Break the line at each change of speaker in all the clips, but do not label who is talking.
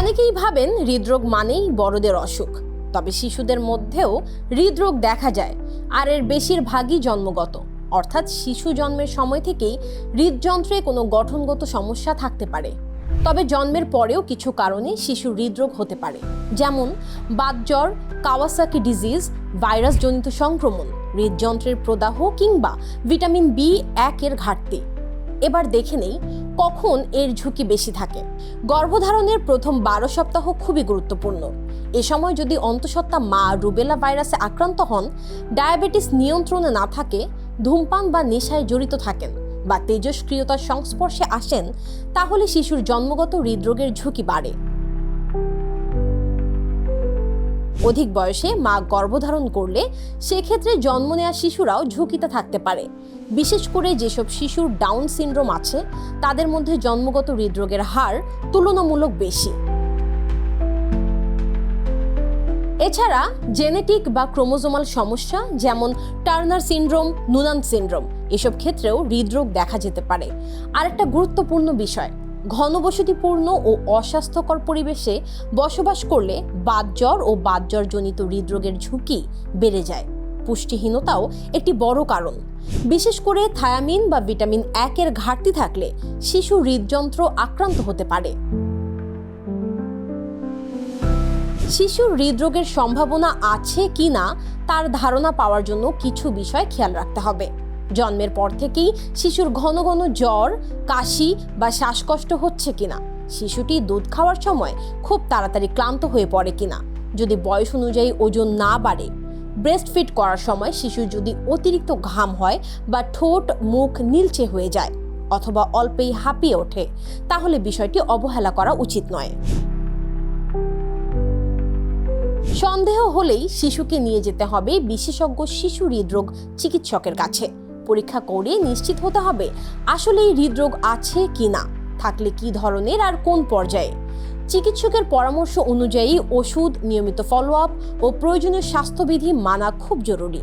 অনেকেই ভাবেন হৃদরোগ মানেই বড়দের অসুখ, তবে শিশুদের মধ্যেও হৃদরোগ দেখা যায়, আর এর বেশিরভাগই জন্মগত। অর্থাৎ শিশু জন্মের সময় থেকেই হৃদযন্ত্রে কোনো গঠনগত সমস্যা থাকতে পারে। তবে জন্মের পরেও কিছু কারণে শিশুর হৃদরোগ হতে পারে, যেমন বাতজ্বর, কাওয়াসাকি ডিজিজ, ভাইরাসজনিত সংক্রমণ, হৃদযন্ত্রের প্রদাহ কিংবা ভিটামিন B1 এর ঘাটতি। এবার দেখে নেই কখন এর ঝুঁকি বেশি থাকে। গর্ভধারণের প্রথম 12 সপ্তাহ খুবই গুরুত্বপূর্ণ। এ সময় যদি অন্তঃসত্ত্বা মা রুবেলা ভাইরাসে আক্রান্ত হন, ডায়াবেটিস নিয়ন্ত্রণে না থাকে, ধূমপান বা নেশায় জড়িত থাকেন বা তেজস্ক্রিয়তার সংস্পর্শে আসেন, তাহলে শিশুর জন্মগত হৃদরোগের ঝুঁকি বাড়ে। অধিক বয়সে মা গর্ভধারণ করলে সেক্ষেত্রে জন্ম নেওয়া শিশুরাও ঝুঁকিতে থাকতে পারে। বিশেষ করে যেসব শিশুর ডাউন সিনড্রোম আছে, তাদের মধ্যে জন্মগত হৃদরোগের হার তুলনামূলক বেশি। এছাড়া জেনেটিক বা ক্রোমোজোমাল সমস্যা, যেমন টার্নার সিনড্রোম, নুনান সিনড্রোম, এসব ক্ষেত্রেও হৃদরোগ দেখা যেতে পারে। আরেকটা গুরুত্বপূর্ণ বিষয়, ঘনবসতিপূর্ণ ও অস্বাস্থ্যকর পরিবেশে বসবাস করলে বাতজ্বর ও বাতজ্বরজনিত হৃদরোগের ঝুঁকি বেড়ে যায়। পুষ্টিহীনতাও একটি বড় কারণ। বিশেষ করে থায়ামিন বা ভিটামিন 1 এর ঘাটতি থাকলে শিশু হৃদযন্ত্র আক্রান্ত হতে পারে। শিশুর হৃদরোগের সম্ভাবনা আছে কিনা তার ধারণা পাওয়ার জন্য কিছু বিষয় খেয়াল রাখতে হবে। জন্মের পর থেকেই শিশুর ঘন ঘন জ্বর, কাশি বা শ্বাসকষ্ট হচ্ছে কিনা, শিশুটি দুধ খাওয়ার সময় খুব তাড়াতাড়ি ক্লান্ত হয়ে পড়ে কিনা, যদি বয়স অনুযায়ী ওজন না বাড়ে, ব্রেস্ট ফিড করার সময় শিশুর যদি অতিরিক্ত ঘাম হয় বা ঠোঁট মুখ নীলচে হয়ে যায় অথবা অল্পেই হাঁপিয়ে ওঠে, তাহলে বিষয়টি অবহেলা করা উচিত নয়। সন্দেহ হলেই শিশুকে নিয়ে যেতে হবে বিশেষজ্ঞ শিশু হৃদরোগ চিকিৎসকের কাছে। পরীক্ষা করে নিশ্চিত হতে হবে আসলেই হৃদরোগ আছে কিনা, থাকলে কি ধরনের আর কোন পর্যায়ে। চিকিৎসকের পরামর্শ অনুযায়ী ওষুধ, নিয়মিত ফলো আপ ও প্রয়োজনীয় স্বাস্থ্যবিধি মানা খুব জরুরি।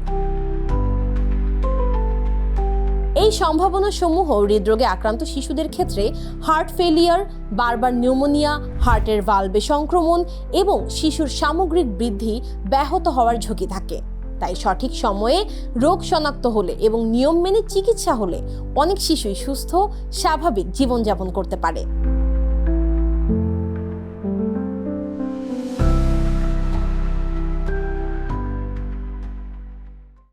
এই সম্ভাবনা সমূহ হৃদরোগে আক্রান্ত শিশুদের ক্ষেত্রে হার্ট ফেলিয়ার, বারবার নিউমোনিয়া, হার্টের ভালভে সংক্রমণ এবং শিশুর সামগ্রিক বৃদ্ধি ব্যাহত হওয়ার ঝুঁকি থাকে। তাই সঠিক সময়ে রোগ শনাক্ত হলে এবং নিয়ম মেনে চিকিৎসা হলে অনেক শিশুই সুস্থ, স্বাভাবিক জীবনযাপন করতে পারে।